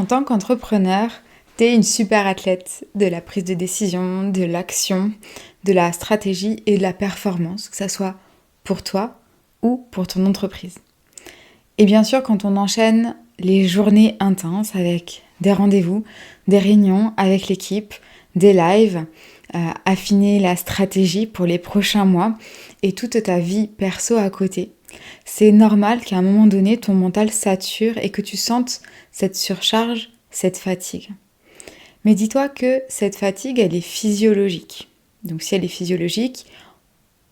En tant qu'entrepreneur, t'es une super athlète de la prise de décision, de l'action, de la stratégie et de la performance, que ça soit pour toi ou pour ton entreprise. Et bien sûr, quand on enchaîne les journées intenses avec des rendez-vous, des réunions avec l'équipe, des lives, affiner la stratégie pour les prochains mois et toute ta vie perso à côté, c'est normal qu'à un moment donné, ton mental sature et que tu sentes cette surcharge, cette fatigue. Mais dis-toi que cette fatigue, elle est physiologique. Donc si elle est physiologique,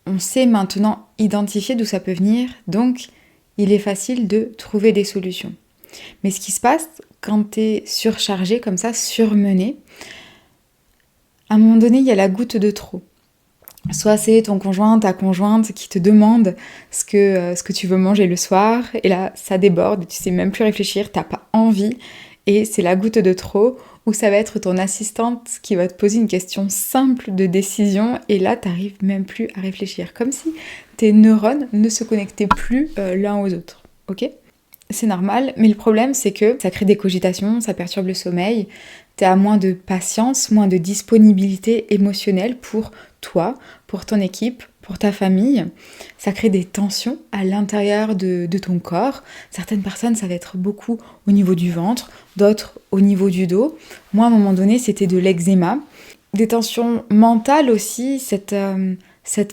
on sait maintenant identifier d'où ça peut venir, donc il est facile de trouver des solutions. Mais ce qui se passe quand tu es surchargé comme ça, surmené, à un moment donné, il y a la goutte de trop. Soit c'est ton conjoint, ta conjointe qui te demande ce que tu veux manger le soir, et là ça déborde, tu sais même plus réfléchir, t'as pas envie, et c'est la goutte de trop, ou ça va être ton assistante qui va te poser une question simple de décision, et là t'arrives même plus à réfléchir, comme si tes neurones ne se connectaient plus l'un aux autres, ok ? C'est normal, mais le problème c'est que ça crée des cogitations, ça perturbe le sommeil, t'as moins de patience, moins de disponibilité émotionnelle pour toi, pour ton équipe, pour ta famille. Ça crée des tensions à l'intérieur de ton corps. Certaines personnes, ça va être beaucoup au niveau du ventre, d'autres au niveau du dos. Moi, à un moment donné, c'était de l'eczéma. Des tensions mentales aussi, cette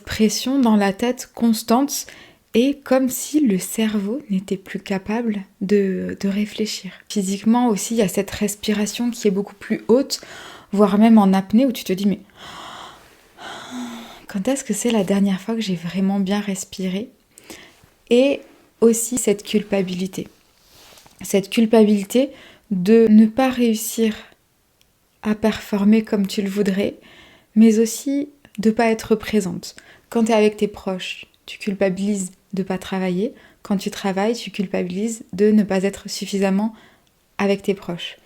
pression dans la tête constante, et comme si le cerveau n'était plus capable de réfléchir. Physiquement aussi, il y a cette respiration qui est beaucoup plus haute, voire même en apnée, où tu te dis mais quand est-ce que c'est la dernière fois que j'ai vraiment bien respiré ? Et aussi cette culpabilité. Cette culpabilité de ne pas réussir à performer comme tu le voudrais, mais aussi de ne pas être présente. Quand tu es avec tes proches, tu culpabilises de ne pas travailler. Quand tu travailles, tu culpabilises de ne pas être suffisamment avec tes proches.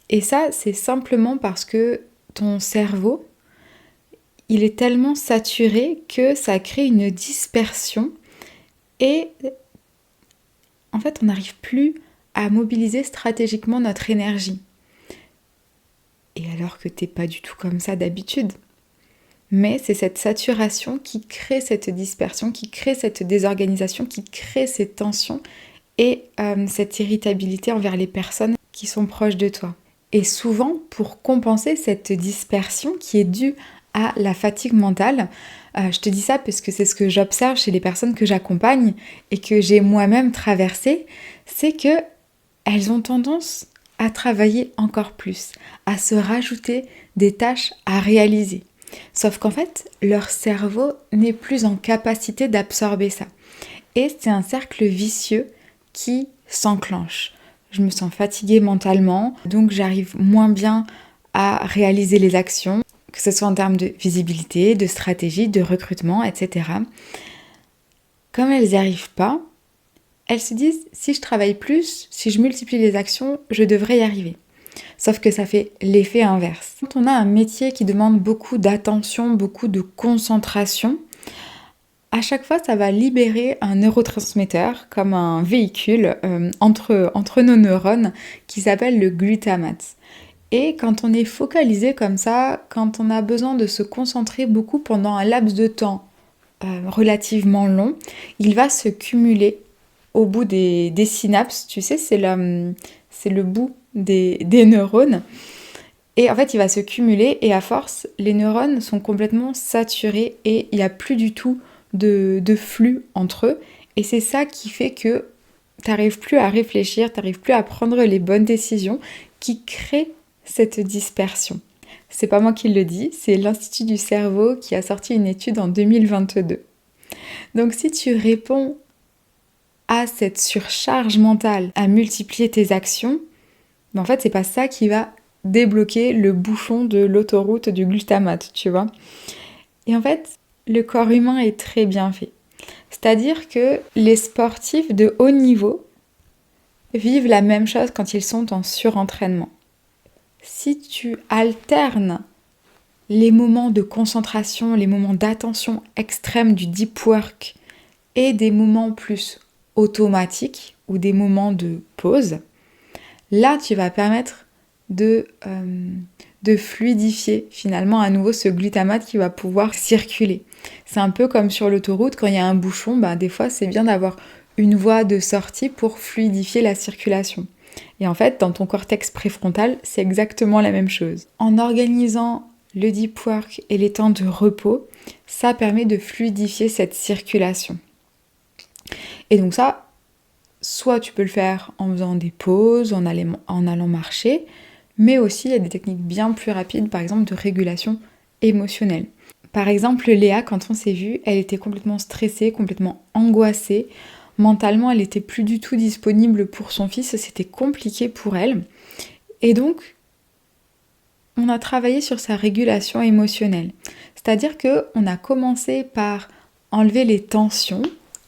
Et ça, c'est simplement parce que ton cerveau, il est tellement saturé que ça crée une dispersion et en fait, on n'arrive plus à mobiliser stratégiquement notre énergie. Et alors que t'es pas du tout comme ça d'habitude. Mais c'est cette saturation qui crée cette dispersion, qui crée cette désorganisation, qui crée ces tensions et cette irritabilité envers les personnes qui sont proches de toi. Et souvent, pour compenser cette dispersion qui est due à la fatigue mentale, je te dis ça parce que c'est ce que j'observe chez les personnes que j'accompagne et que j'ai moi-même traversé, c'est que elles ont tendance à travailler encore plus, à se rajouter des tâches à réaliser. Sauf qu'en fait, leur cerveau n'est plus en capacité d'absorber ça. Et c'est un cercle vicieux qui s'enclenche. Je me sens fatiguée mentalement, donc j'arrive moins bien à réaliser les actions, que ce soit en termes de visibilité, de stratégie, de recrutement, etc. Comme elles n'y arrivent pas, elles se disent, si je travaille plus, si je multiplie les actions, je devrais y arriver. Sauf que ça fait l'effet inverse. Quand on a un métier qui demande beaucoup d'attention, beaucoup de concentration, à chaque fois, ça va libérer un neurotransmetteur comme un véhicule entre nos neurones qui s'appelle le glutamate. Et quand on est focalisé comme ça, quand on a besoin de se concentrer beaucoup pendant un laps de temps relativement long, il va se cumuler au bout des synapses. Tu sais, c'est le bout des neurones. Et en fait, il va se cumuler et à force, les neurones sont complètement saturés et il n'y a plus du tout de flux entre eux. Et c'est ça qui fait que tu n'arrives plus à réfléchir, tu n'arrives plus à prendre les bonnes décisions qui créent cette dispersion. C'est pas moi qui le dis, c'est l'Institut du cerveau qui a sorti une étude en 2022. Donc si tu réponds à cette surcharge mentale, à multiplier tes actions, mais en fait c'est pas ça qui va débloquer le bouchon de l'autoroute du glutamate, tu vois. Et en fait, le corps humain est très bien fait. C'est-à-dire que les sportifs de haut niveau vivent la même chose quand ils sont en surentraînement. Si tu alternes les moments de concentration, les moments d'attention extrême du deep work et des moments plus automatiques ou des moments de pause, là tu vas permettre de fluidifier finalement à nouveau ce glutamate qui va pouvoir circuler. C'est un peu comme sur l'autoroute, quand il y a un bouchon, des fois c'est bien d'avoir une voie de sortie pour fluidifier la circulation. Et en fait, dans ton cortex préfrontal, c'est exactement la même chose. En organisant le deep work et les temps de repos, ça permet de fluidifier cette circulation. Et donc ça, soit tu peux le faire en faisant des pauses, en allant marcher, mais aussi il y a des techniques bien plus rapides, par exemple de régulation émotionnelle. Par exemple, Léa, quand on s'est vu, elle était complètement stressée, complètement angoissée. Mentalement, elle n'était plus du tout disponible pour son fils, c'était compliqué pour elle. Et donc, on a travaillé sur sa régulation émotionnelle. C'est-à-dire qu'on a commencé par enlever les tensions,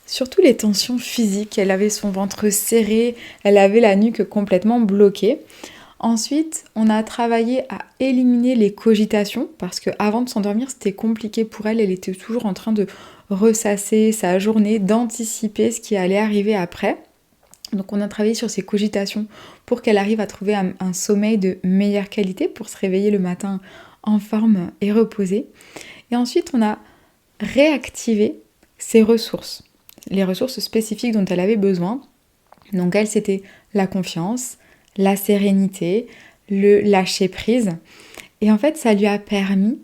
surtout les tensions physiques. Elle avait son ventre serré, elle avait la nuque complètement bloquée. Ensuite, on a travaillé à éliminer les cogitations parce qu'avant de s'endormir, c'était compliqué pour elle. Elle était toujours en train de ressasser sa journée, d'anticiper ce qui allait arriver après. Donc on a travaillé sur ces cogitations pour qu'elle arrive à trouver un sommeil de meilleure qualité pour se réveiller le matin en forme et reposée. Et ensuite, on a réactivé ses ressources, les ressources spécifiques dont elle avait besoin. Donc elle, c'était la confiance, la sérénité, le lâcher prise. Et en fait, ça lui a permis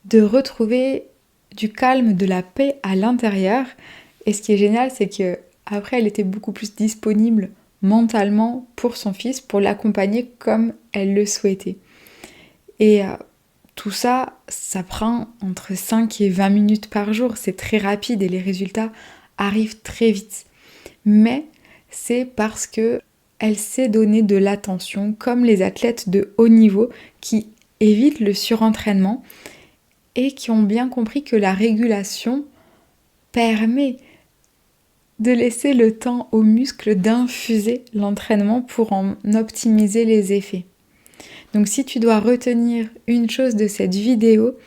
de retrouver du calme, de la paix à l'intérieur. Et ce qui est génial, c'est que après, elle était beaucoup plus disponible mentalement pour son fils, pour l'accompagner comme elle le souhaitait. Et tout ça, ça prend entre 5 et 20 minutes par jour. C'est très rapide et les résultats arrivent très vite. Mais c'est parce que elle sait donner de l'attention, comme les athlètes de haut niveau qui évitent le surentraînement et qui ont bien compris que la régulation permet de laisser le temps aux muscles d'infuser l'entraînement pour en optimiser les effets. Donc si tu dois retenir une chose de cette vidéo,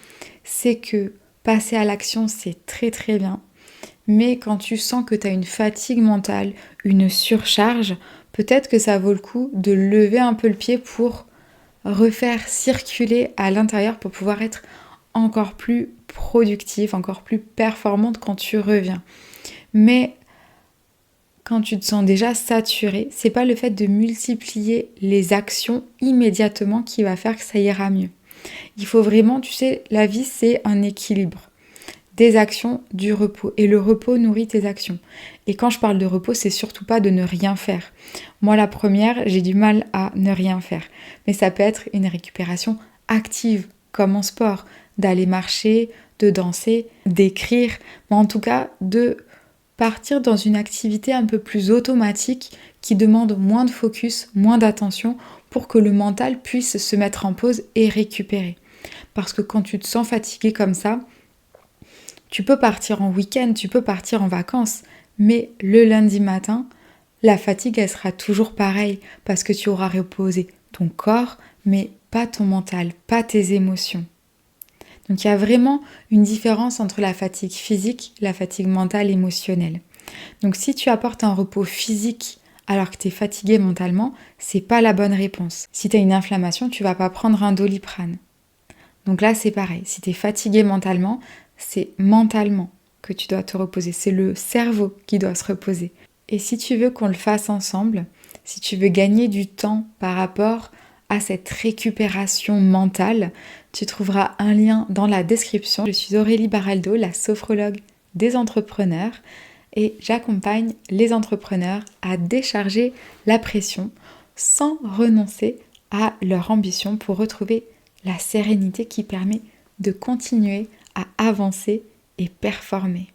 c'est que passer à l'action, c'est très très bien. Mais quand tu sens que tu as une fatigue mentale, une surcharge, peut-être que ça vaut le coup de lever un peu le pied pour refaire circuler à l'intérieur pour pouvoir être encore plus productive, encore plus performante quand tu reviens. Mais quand tu te sens déjà saturé, c'est pas le fait de multiplier les actions immédiatement qui va faire que ça ira mieux. Il faut vraiment, tu sais, la vie c'est un équilibre. Des actions, du repos. Et le repos nourrit tes actions. Et quand je parle de repos, c'est surtout pas de ne rien faire. Moi, la première, j'ai du mal à ne rien faire. Mais ça peut être une récupération active, comme en sport, d'aller marcher, de danser, d'écrire, mais en tout cas de partir dans une activité un peu plus automatique qui demande moins de focus, moins d'attention pour que le mental puisse se mettre en pause et récupérer. Parce que quand tu te sens fatigué comme ça, tu peux partir en week-end, tu peux partir en vacances, mais le lundi matin, la fatigue, elle sera toujours pareille parce que tu auras reposé ton corps, mais pas ton mental, pas tes émotions. Donc il y a vraiment une différence entre la fatigue physique, la fatigue mentale, émotionnelle. Donc si tu apportes un repos physique alors que tu es fatigué mentalement, c'est pas la bonne réponse. Si tu as une inflammation, tu vas pas prendre un Doliprane. Donc là, c'est pareil. Si tu es fatigué mentalement, c'est mentalement que tu dois te reposer. C'est le cerveau qui doit se reposer. Et si tu veux qu'on le fasse ensemble, si tu veux gagner du temps par rapport à cette récupération mentale, tu trouveras un lien dans la description. Je suis Aurélie Baraldo, la sophrologue des entrepreneurs, et j'accompagne les entrepreneurs à décharger la pression sans renoncer à leur ambition pour retrouver la sérénité qui permet de continuer à avancer et performer.